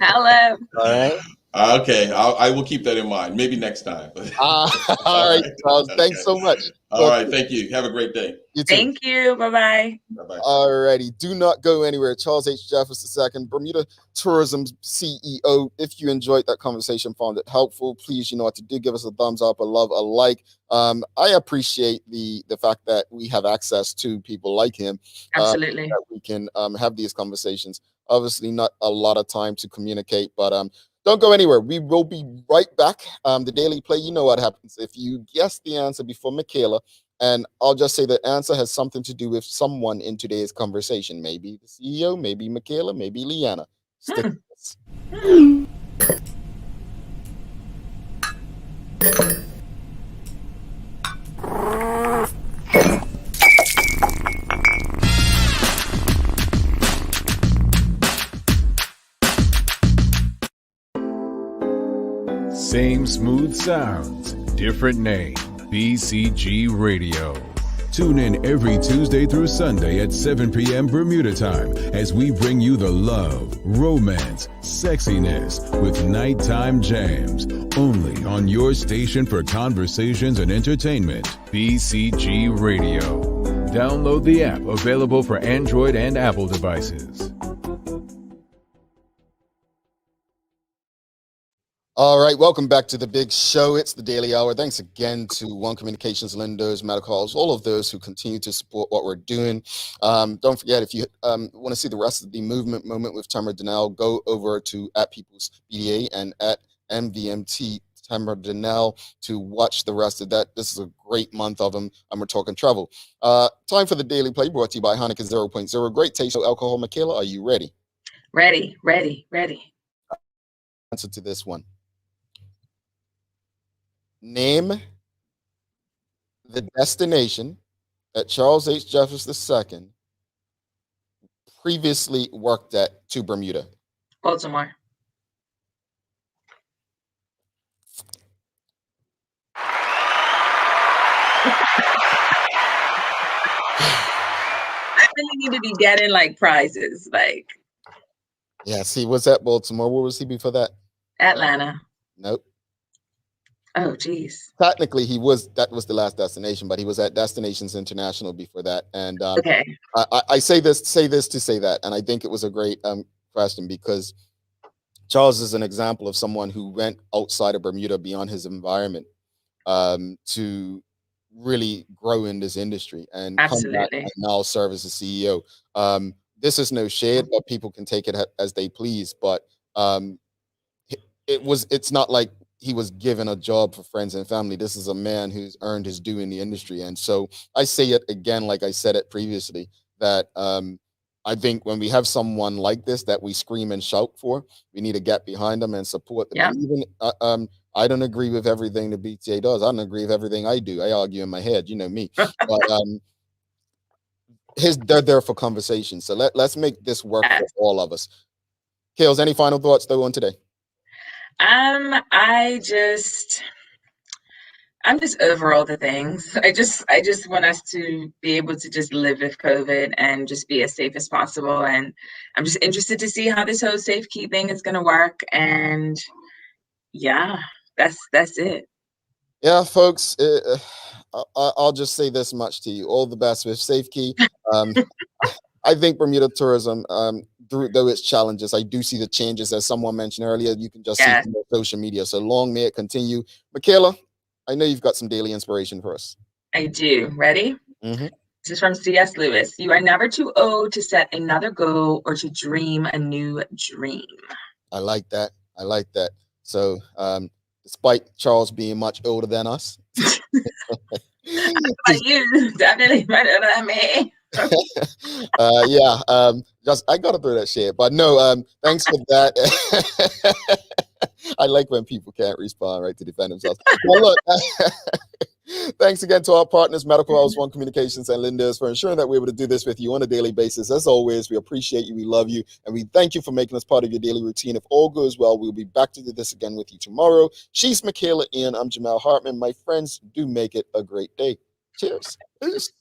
Hello. All right. Okay, I will keep that in mind. Maybe next time. All right, Charles. Thanks so much. All right, thank you. Have a great day. You too. Thank you. Bye-bye. Bye-bye. All righty. Do not go anywhere. Charles H. Jeffers II, Bermuda Tourism CEO. If you enjoyed that conversation, found it helpful, please, you know what to do. Give us a thumbs up, a love, a like. I appreciate the fact that we have access to people like him. Absolutely. That we can have these conversations. Obviously, not a lot of time to communicate, but don't go anywhere. We will be right back. The Daily Play, you know what happens. If you guess the answer before Michaela, and I'll just say the answer has something to do with someone in today's conversation. Maybe the CEO, maybe Michaela, maybe Leanna. Stick with us. Same smooth sounds, different name. BCG Radio. Tune in every Tuesday through Sunday at 7 p.m. Bermuda time as we bring you the love, romance, sexiness with nighttime jams. Only on your station for conversations and entertainment. BCG Radio. Download the app, available for Android and Apple devices. All right, welcome back to the big show. It's the Daily Hour. Thanks again to One Communications, Lindos, Medicals, all of those who continue to support what we're doing. Don't forget, if you want to see the rest of the movement moment with Tamara Donnell, go over to at People's BDA and at MVMT Tamara Donnell to watch the rest of that. This is a great month of them, and we're talking travel. Time for the Daily Play, brought to you by Heineken 0.0. Great taste of alcohol. Michaela, are you ready? Ready. Answer to this one. Name the destination that Charles H. Jeffers II previously worked at to Bermuda. Baltimore. I really need to be getting like prizes. Yeah, he was at Baltimore. Where was he before that? Atlanta. Nope. Oh, geez. Technically, that was the last destination, but he was at Destinations International before that. And okay. I say this to say that, and I think it was a great question because Charles is an example of someone who went outside of Bermuda beyond his environment to really grow in this industry and come back and now serve as a CEO. This is no shade, but people can take it as they please. But it's not like he was given a job for friends and family. This is a man who's earned his due in the industry. And so I say it again, like I said it previously, that I think when we have someone like this that we scream and shout for, we need to get behind them and support them. Yeah. Even I don't agree with everything the BTA does. I don't agree with everything I do. I argue in my head, you know me. But they're there for conversation. So let's make this work for all of us. Kales, any final thoughts though on today? I'm just over all the things. I just want us to be able to just live with COVID and just be as safe as possible. And I'm just interested to see how this whole safekeeping is going to work. And yeah, that's it. Yeah, folks, I'll just say this much to you. All the best with SafeKey. I think Bermuda Tourism, though its challenges, I do see the changes, as someone mentioned earlier. You can just see from their social media. So long may it continue. Michaela, I know you've got some daily inspiration for us. I do. Ready? Mm-hmm. This is from C.S. Lewis. You are never too old to set another goal or to dream a new dream. I like that. I like that. So despite Charles being much older than us. You definitely better than me. Just I gotta throw that shit. But no, thanks for that. I like when people can't respond right to defend themselves. Well, look, thanks again to our partners, Medical House One Communications and Linda's, for ensuring that we're able to do this with you on a daily basis. As always, we appreciate you, we love you, and we thank you for making us part of your daily routine. If all goes well, we'll be back to do this again with you tomorrow. She's Michaela Ian. I'm Jamal Hartman. My friends, do make it a great day. Cheers. Peace.